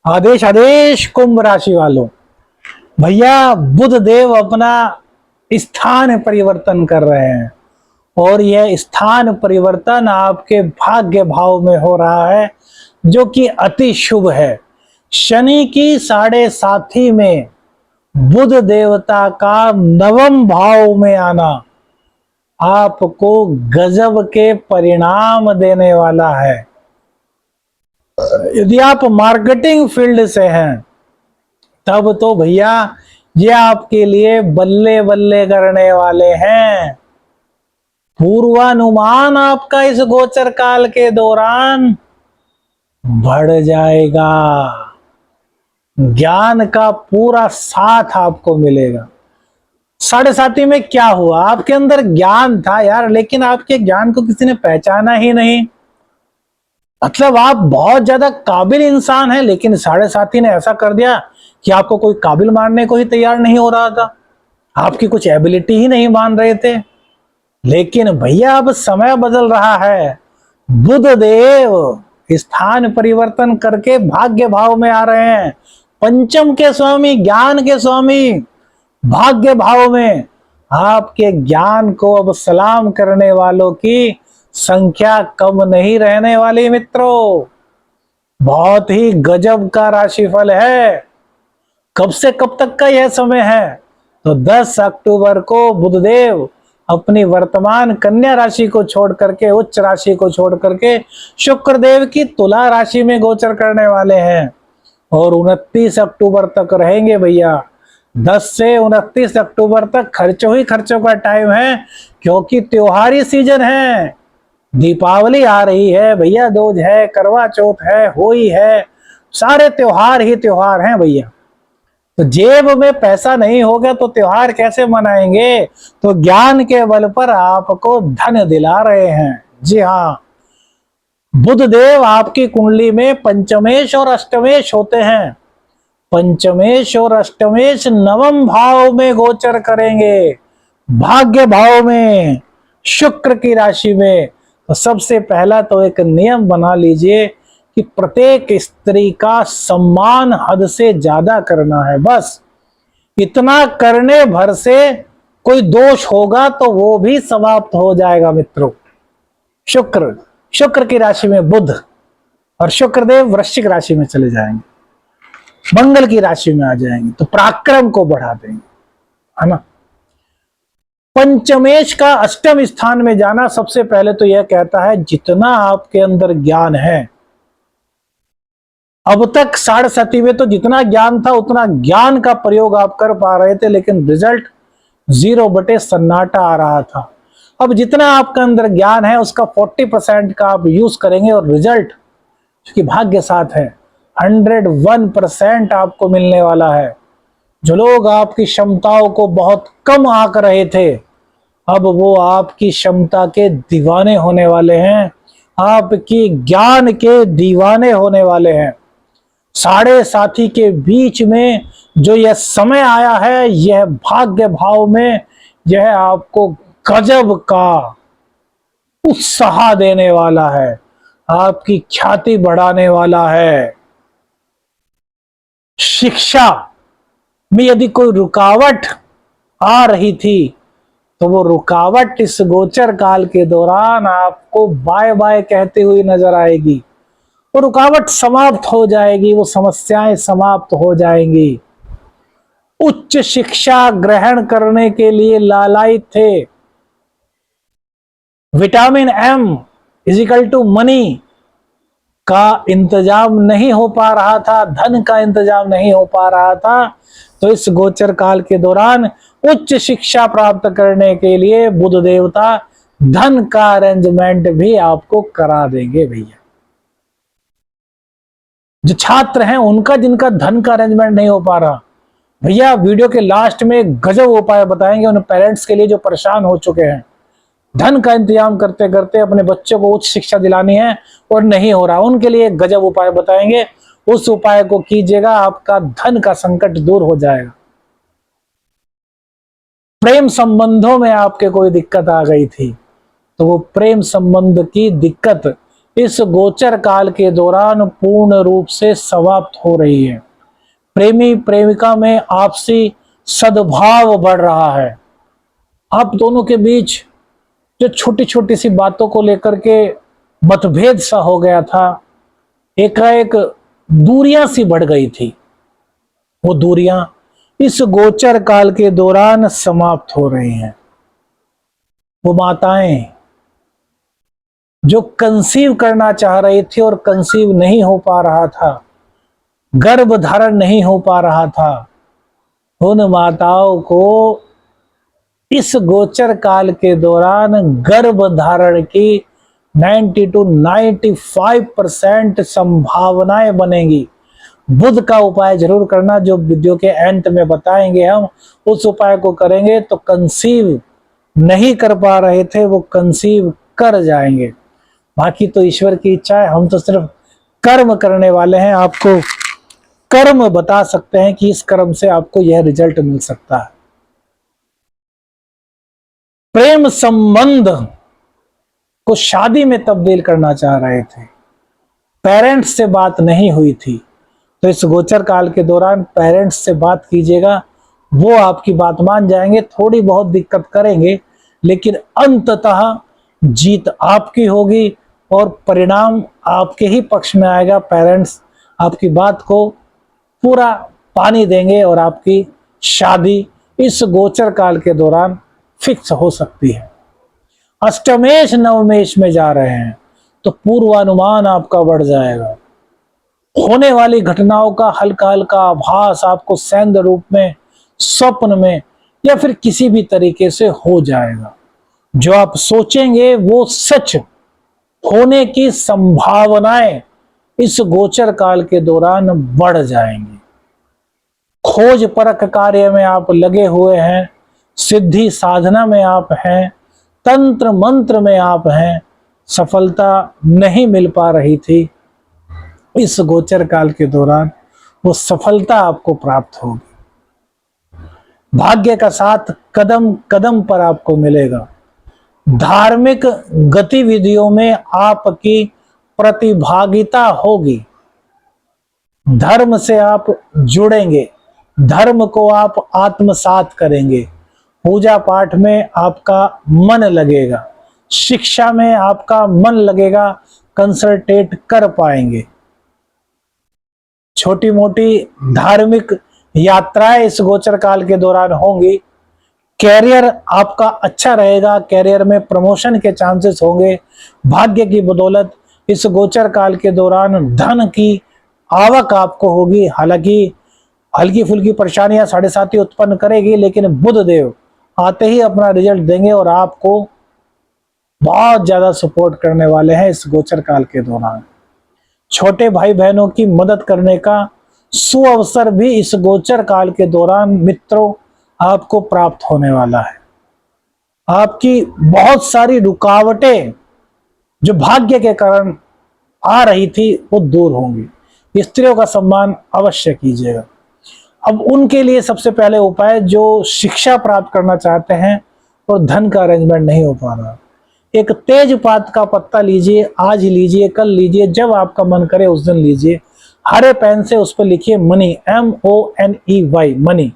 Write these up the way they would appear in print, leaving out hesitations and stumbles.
आदेश आदेश कुंभ राशि वालों, भैया बुध देव अपना स्थान परिवर्तन कर रहे हैं और यह स्थान परिवर्तन आपके भाग्य भाव में हो रहा है जो कि अति शुभ है। शनि की 7.5 में बुध देवता का नवम भाव में आना आपको गजब के परिणाम देने वाला है। यदि आप मार्केटिंग फील्ड से हैं तब तो भैया ये आपके लिए बल्ले बल्ले करने वाले हैं। पूर्वानुमान आपका इस गोचर काल के दौरान बढ़ जाएगा। ज्ञान का पूरा साथ आपको मिलेगा। 7.5 में क्या हुआ, आपके अंदर ज्ञान था यार, लेकिन आपके ज्ञान को किसी ने पहचाना ही नहीं। मतलब आप बहुत ज्यादा काबिल इंसान हैं, लेकिन 7.5 ने ऐसा कर दिया कि आपको कोई काबिल मानने को ही तैयार नहीं हो रहा था। आपकी कुछ एबिलिटी ही नहीं मान रहे थे। लेकिन भैया अब समय बदल रहा है। बुध देव स्थान परिवर्तन करके भाग्य भाव में आ रहे हैं। पंचम के स्वामी, ज्ञान के स्वामी भाग्य भाव में। आपके ज्ञान को अब सलाम करने वालों की संख्या कम नहीं रहने वाली मित्रों। बहुत ही गजब का राशिफल है। कब से कब तक का यह समय है? तो 10 अक्टूबर को बुधदेव अपनी वर्तमान कन्या राशि को छोड़ करके, उच्च राशि को छोड़ करके शुक्रदेव की तुला राशि में गोचर करने वाले हैं और 29 अक्टूबर तक रहेंगे भैया। 10 से 29 अक्टूबर तक खर्चों ही खर्चों का टाइम है, क्योंकि त्योहारी सीजन है। दीपावली आ रही है भैया, दूज है, करवा चौथ है, होली है, सारे त्योहार ही त्योहार हैं भैया। तो जेब में पैसा नहीं होगा तो त्योहार कैसे मनाएंगे? तो ज्ञान के बल पर आपको धन दिला रहे हैं। जी हाँ, बुध देव आपकी कुंडली में पंचमेश और अष्टमेश होते हैं। पंचमेश और अष्टमेश नवम भाव में गोचर करेंगे, भाग्य भाव में, शुक्र की राशि में। तो सबसे पहला तो एक नियम बना लीजिए कि प्रत्येक स्त्री का सम्मान हद से ज्यादा करना है। बस इतना करने भर से कोई दोष होगा तो वो भी समाप्त हो जाएगा मित्रों। शुक्र, शुक्र की राशि में बुध और शुक्रदेव वृश्चिक राशि में चले जाएंगे, मंगल की राशि में आ जाएंगे, तो पराक्रम को बढ़ा देंगे, है ना। पंचमेश का अष्टम स्थान में जाना सबसे पहले तो यह कहता है जितना आपके अंदर ज्ञान है, अब तक 7.5 में तो जितना ज्ञान था उतना ज्ञान का प्रयोग आप कर पा रहे थे, लेकिन रिजल्ट 0 बटे सन्नाटा आ रहा था। अब जितना आपके अंदर ज्ञान है उसका 40% का आप यूज करेंगे और रिजल्ट, क्योंकि भाग्य साथ है, 101% आपको मिलने वाला है। जो लोग आपकी क्षमताओं को बहुत कम आंक रहे थे, अब वो आपकी क्षमता के दीवाने होने वाले हैं, आपकी ज्ञान के दीवाने होने वाले हैं। 7.5 के बीच में जो यह समय आया है, यह भाग्य भाव में, यह आपको गजब का उत्साह देने वाला है, आपकी ख्याति बढ़ाने वाला है। शिक्षा में यदि कोई रुकावट आ रही थी तो वो रुकावट इस गोचर काल के दौरान आपको बाय बाय कहते हुए नजर आएगी। वो रुकावट समाप्त हो जाएगी, वो समस्याएं समाप्त हो जाएंगी। उच्च शिक्षा ग्रहण करने के लिए लालायित थे, vitamin M is equal to money का इंतजाम नहीं हो पा रहा था, धन का इंतजाम नहीं हो पा रहा था, तो इस गोचर काल के दौरान उच्च शिक्षा प्राप्त करने के लिए बुध देवता धन का अरेंजमेंट भी आपको करा देंगे भैया। जो छात्र हैं उनका, जिनका धन का अरेंजमेंट नहीं हो पा रहा, भैया वीडियो के लास्ट में गजब उपाय बताएंगे उन पेरेंट्स के लिए जो परेशान हो चुके हैं। धन का इंतजाम करते करते अपने बच्चों को उच्च शिक्षा दिलानी है और नहीं हो रहा, उनके लिए गजब उपाय बताएंगे। उस उपाय को कीजिएगा, आपका धन का संकट दूर हो जाएगा। प्रेम संबंधों में आपके कोई दिक्कत आ गई थी तो वो प्रेम संबंध की दिक्कत इस गोचर काल के दौरान पूर्ण रूप से समाप्त हो रही है। प्रेमी प्रेमिका में आपसी सद्भाव बढ़ रहा है। आप दोनों के बीच जो छोटी छोटी सी बातों को लेकर के मतभेद सा हो गया था, एकाएक दूरियां सी बढ़ गई थी, वो दूरियां इस गोचर काल के दौरान समाप्त हो रही हैं। वो माताएं जो कंसीव करना चाह रही थी और कंसीव नहीं हो पा रहा था, गर्भ धारण नहीं हो पा रहा था, उन माताओं को इस गोचर काल के दौरान गर्भ धारण की 90 to 95% संभावनाएं बनेगी। बुध का उपाय जरूर करना, जो वीडियो के अंत में बताएंगे हम, उस उपाय को करेंगे तो कंसीव नहीं कर पा रहे थे वो कंसीव कर जाएंगे। बाकी तो ईश्वर की इच्छा है, हम तो सिर्फ कर्म करने वाले हैं, आपको कर्म बता सकते हैं कि इस कर्म से आपको यह रिजल्ट मिल सकता है। प्रेम संबंध को शादी में तब्दील करना चाह रहे थे, पेरेंट्स से बात नहीं हुई थी, तो इस गोचर काल के दौरान पेरेंट्स से बात कीजिएगा, वो आपकी बात मान जाएंगे। थोड़ी बहुत दिक्कत करेंगे लेकिन अंततः जीत आपकी होगी और परिणाम आपके ही पक्ष में आएगा। पेरेंट्स आपकी बात को पूरा पानी देंगे और आपकी शादी इस गोचर काल के दौरान फिक्स हो सकती है। अष्टमेश नवमेश में जा रहे हैं तो पूर्वानुमान आपका बढ़ जाएगा। होने वाली घटनाओं का हल्का हल्का आभास आपको सैन्य रूप में, स्वप्न में या फिर किसी भी तरीके से हो जाएगा। जो आप सोचेंगे वो सच होने की संभावनाएं इस गोचर काल के दौरान बढ़ जाएंगी। खोज परख कार्य में आप लगे हुए हैं, सिद्धि साधना में आप हैं, तंत्र मंत्र में आप हैं, सफलता नहीं मिल पा रही थी, इस गोचर काल के दौरान वो सफलता आपको प्राप्त होगी। भाग्य का साथ कदम कदम पर आपको मिलेगा। धार्मिक गतिविधियों में आपकी प्रतिभागिता होगी। धर्म से आप जुड़ेंगे, धर्म को आप आत्मसात करेंगे। पूजा पाठ में आपका मन लगेगा, शिक्षा में आपका मन लगेगा, कंसंट्रेट कर पाएंगे। छोटी मोटी धार्मिक यात्राएं इस गोचर काल के दौरान होंगी। कैरियर आपका अच्छा रहेगा, कैरियर में प्रमोशन के चांसेस होंगे। भाग्य की बदौलत इस गोचर काल के दौरान धन की आवक आपको होगी। हालांकि हल्की फुल्की परेशानियां 7.5 उत्पन्न करेगी, लेकिन बुध देव आते ही अपना रिजल्ट देंगे और आपको बहुत ज्यादा सपोर्ट करने वाले हैं इस गोचर काल के दौरान। छोटे भाई बहनों की मदद करने का सुअवसर भी इस गोचर काल के दौरान मित्रों आपको प्राप्त होने वाला है। आपकी बहुत सारी रुकावटें जो भाग्य के कारण आ रही थी वो दूर होंगी। स्त्रियों का सम्मान अवश्य कीजिएगा। अब उनके लिए सबसे पहले उपाय, जो शिक्षा प्राप्त करना चाहते हैं और धन का अरेंजमेंट नहीं हो पा रहा, एक तेजपात का पत्ता लीजिए, आज लीजिए, कल लीजिए, जब आपका मन करे उस दिन लीजिए। हरे पेन से उस पर लिखिए मनी, MONEY, मनी।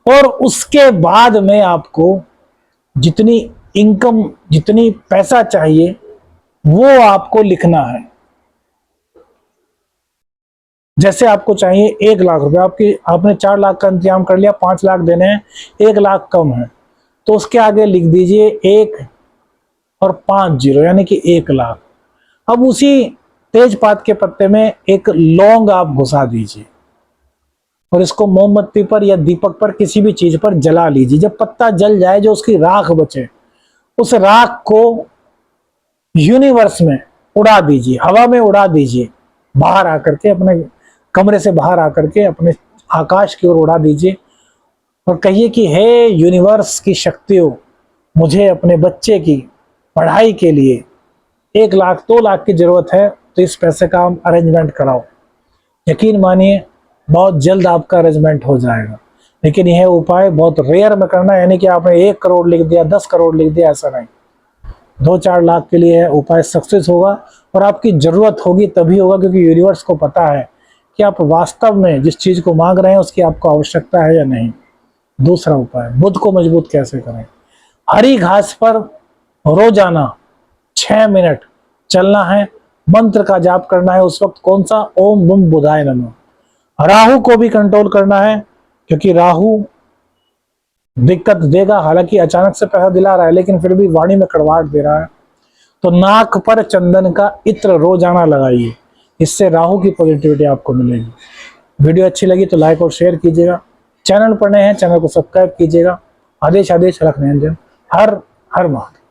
और उसके बाद में आपको जितनी इनकम, जितनी पैसा चाहिए वो आपको लिखना है। जैसे आपको चाहिए 1 लाख रुपए, आपने 4 लाख का इंतजाम कर लिया, 5 लाख देने हैं, 1 लाख कम है, तो उसके आगे लिख दीजिए 1 और 5 जीरो, यानी कि 1 लाख। अब उसी तेजपात के पत्ते में एक लौंग आप घुसा दीजिए और इसको मोमबत्ती पर या दीपक पर, किसी भी चीज पर जला लीजिए। जब पत्ता जल जाए, जो उसकी राख बचे, उस राख को यूनिवर्स में उड़ा दीजिए, हवा में उड़ा दीजिए, बाहर आकर के, अपने कमरे से बाहर आकर के अपने आकाश की ओर उड़ा दीजिए और कहिए कि हे यूनिवर्स की शक्तियों, मुझे अपने बच्चे की पढ़ाई के लिए 1 लाख 2 लाख की जरूरत है, तो इस पैसे का हम अरेंजमेंट कराओ। यकीन मानिए बहुत जल्द आपका अरेंजमेंट हो जाएगा। लेकिन यह उपाय बहुत रेयर में करना है, यानी कि आपने 1 करोड़ लिख दिया, 10 करोड़ लिख दिया, ऐसा नहीं। 2-4 लाख के लिए उपाय सक्सेस होगा और आपकी जरूरत होगी तभी होगा, क्योंकि यूनिवर्स को पता है कि आप वास्तव में जिस चीज को मांग रहे हैं उसकी आपको आवश्यकता है या नहीं। दूसरा उपाय, बुध को मजबूत कैसे करें। हरी घास पर रोजाना 6 मिनट चलना है, मंत्र का जाप करना है। उस वक्त कौन सा? ओम बुम बुधाय नमः। राहु को भी कंट्रोल करना है, क्योंकि राहु दिक्कत देगा। हालांकि अचानक से पैसा दिला रहा है, लेकिन फिर भी वाणी में कड़वाहट दे रहा है। तो नाक पर चंदन का इत्र रोजाना लगाइए, इससे राहु की पॉजिटिविटी आपको मिलेगी। वीडियो अच्छी लगी तो लाइक और शेयर कीजिएगा। चैनल पर नए हैं, चैनल को सब्सक्राइब कीजिएगा। आदेश रख रहे हैं। हर हर महादेव।